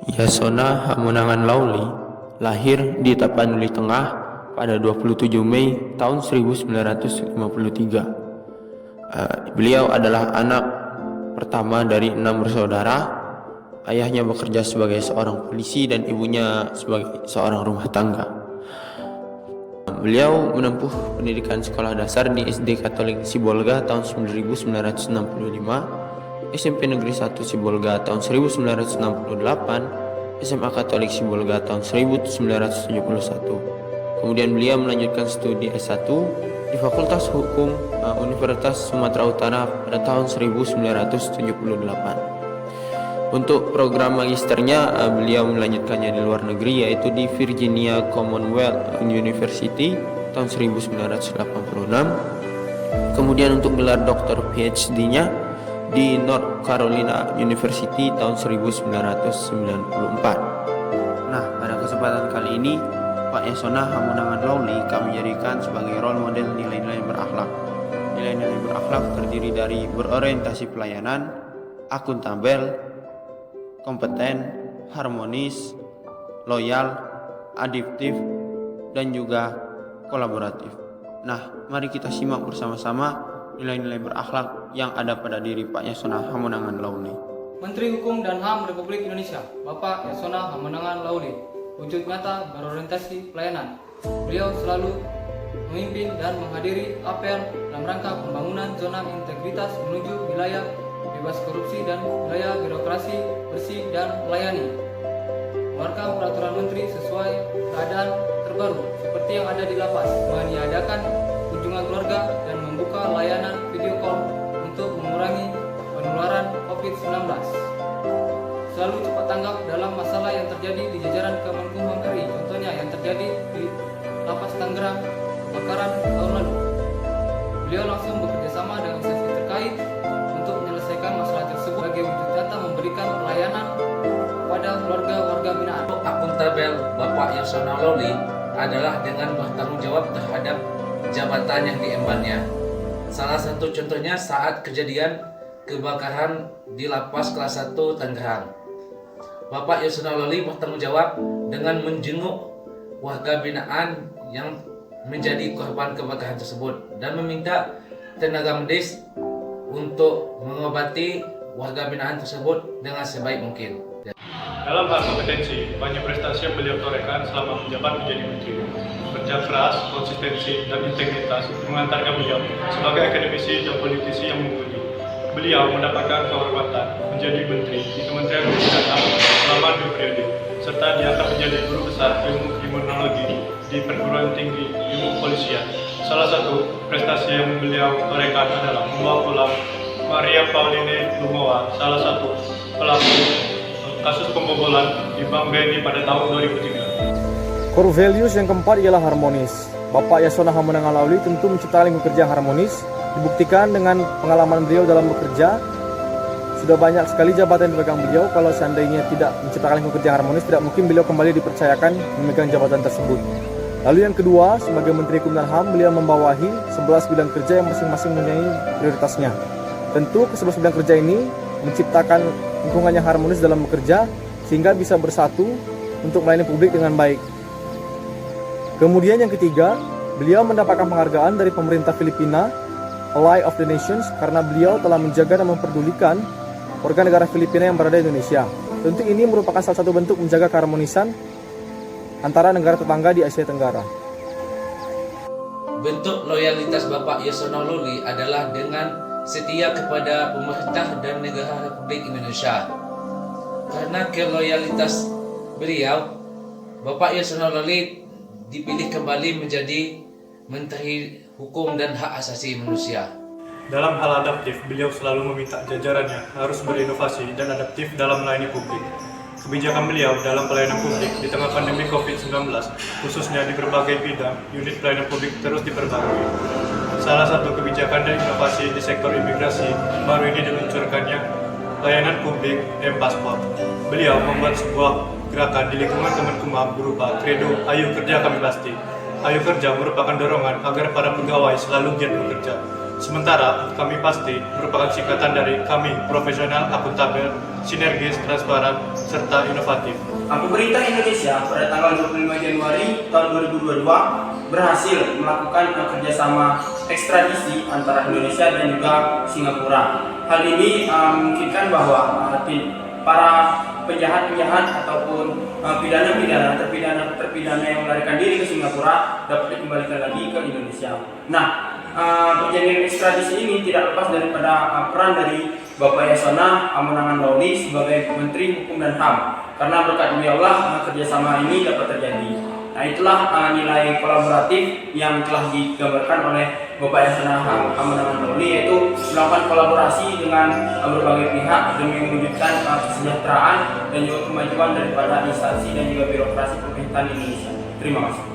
Yasona Hamonangan Lauli lahir di Tapanuli Tengah pada 27 Mei tahun 1953. Beliau adalah anak pertama dari 6 bersaudara. Ayahnya bekerja sebagai seorang polisi dan ibunya sebagai seorang rumah tangga. Beliau menempuh pendidikan sekolah dasar di SD Katolik Sibolga tahun 1965, SMP Negeri 1 Sibolga tahun 1968, SMA Katolik Sibolga tahun 1971. Kemudian beliau melanjutkan studi S1 di Fakultas Hukum Universitas Sumatera Utara pada tahun 1978. Untuk program magisternya beliau melanjutkannya di luar negeri, yaitu di Virginia Commonwealth University tahun 1986. Kemudian untuk gelar doktor PhD-nya di North Carolina University tahun 1994. Nah, pada kesempatan kali ini Pak Yasona Hamonangan Lauli kami jadikan sebagai role model nilai-nilai berakhlak. Nilai-nilai berakhlak terdiri dari berorientasi pelayanan, akuntabel, kompeten, harmonis, loyal, adaptif, dan juga kolaboratif. Nah, mari kita simak bersama-sama nilai-nilai berakhlak yang ada pada diri Pak Yasona Hamonangan Lauli. Menteri Hukum dan HAM Republik Indonesia, Bapak Yasona Hamonangan Lauli, wujud nyata berorientasi pelayanan. Beliau selalu memimpin dan menghadiri apel dalam rangka pembangunan zona integritas menuju wilayah bebas korupsi dan wilayah birokrasi bersih dan melayani. Mengeluarkan peraturan menteri sesuai keadaan terbaru seperti yang ada di lapas, meniadakan kunjungan keluarga dan membuka layanan video call untuk mengurangi penularan COVID-19. Selalu cepat tanggap dalam masalah yang terjadi di jajaran Kemenkumham RI, contohnya yang terjadi di Lapas Tangerang kebakaran tahun lalu. Beliau langsung bekerjasama dengan instansi terkait untuk menyelesaikan masalah tersebut sebagai wujud nyata memberikan pelayanan kepada keluarga warga binaan. Akuntabel Bapak Yasona Lauli adalah dengan bertanggung jawab terhadap jabatan yang diembannya. Salah satu contohnya saat kejadian kebakaran di Lapas Kelas 1 Tangerang. Bapak Yasona Lauli bertanggung jawab dengan menjenguk warga binaan yang menjadi korban kebakaran tersebut dan meminta tenaga medis untuk mengobati warga binaan tersebut dengan sebaik mungkin. Dalam hal kompetensi, banyak prestasi yang beliau torehkan selama menjabat menjadi menteri. Kerja keras, konsistensi, dan integritas mengantarkan beliau sebagai akademisi dan politisi yang mumpuni. Beliau mendapatkan kehormatan menjadi menteri di Kementerian Hukum dan HAM selama 2 periode, serta diangkat menjadi guru besar ilmu kriminologi di Perguruan Tinggi Ilmu Kepolisian. Salah satu prestasi yang beliau torehkan adalah membawa pulang Maria Pauline Lumowa, salah satu pelaku kasus pembobolan di Bank BNI pada tahun 2003. Core values yang keempat ialah harmonis. Bapak Yasona Hamonangan Lauli tentu menciptakan lingkup kerja harmonis, dibuktikan dengan pengalaman beliau dalam bekerja. Sudah banyak sekali jabatan yang dipegang beliau. Kalau seandainya tidak menciptakan lingkup kerja harmonis, tidak mungkin beliau kembali dipercayakan memegang jabatan tersebut. Lalu yang kedua, sebagai Menteri Hukum dan HAM, beliau membawahi 11 bidang kerja yang masing-masing mempunyai prioritasnya. Tentu ke-11 bidang kerja ini menciptakan lingkungan yang harmonis dalam bekerja sehingga bisa bersatu untuk melayani publik dengan baik. Kemudian yang ketiga, beliau mendapatkan penghargaan dari pemerintah Filipina, Ally of the Nations, karena beliau telah menjaga dan memperdulikan warga negara Filipina yang berada di Indonesia. Tentu ini merupakan salah satu bentuk menjaga keharmonisan antara negara tetangga di Asia Tenggara. Bentuk loyalitas Bapak Yasona Lauli adalah dengan setia kepada pemerintah dan negara Republik Indonesia. Karena keloyalitas beliau, Bapak Yasona Lauli dipilih kembali menjadi Menteri Hukum dan Hak Asasi Manusia. Dalam hal adaptif, beliau selalu meminta jajarannya harus berinovasi dan adaptif dalam melayani publik. Kebijakan beliau dalam pelayanan publik di tengah pandemi COVID-19, khususnya di berbagai bidang, unit pelayanan publik terus diperbarui. Salah satu kebijakan dan inovasi di sektor imigrasi baru ini diluncurkannya layanan publik M-Paspor. Beliau membuat sebuah gerakan di lingkungan Kemenkumham berupa kredo "Ayo kerja kami pasti". Ayo kerja merupakan dorongan agar para pegawai selalu giat bekerja. Sementara kami pasti merupakan singkatan dari kami profesional, akuntabel, sinergis, transparan, serta inovatif. Pemerintah Indonesia pada tanggal 25 Januari tahun 2022 berhasil melakukan kerjasama ekstradisi antara Indonesia dan juga Singapura. Hal ini memungkinkan bahwa para penjahat-penjahat ataupun terpidana yang melarikan diri ke Singapura dapat dikembalikan lagi ke Indonesia. Nah, perjanjian ekstradisi ini tidak lepas daripada peran dari Bapak Yasona Hamonangan Lauli sebagai Menteri Hukum dan HAM, karena berkat demi Allah kerjasama ini dapat terjadi. Nah, itulah nilai kolaboratif yang telah digambarkan oleh Bapak Yasona Hamonangan Lauli, yaitu melakukan kolaborasi dengan berbagai pihak demi mewujudkan kesejahteraan dan juga kemajuan daripada instansi dan juga birokrasi pemerintahan Indonesia. Terima kasih.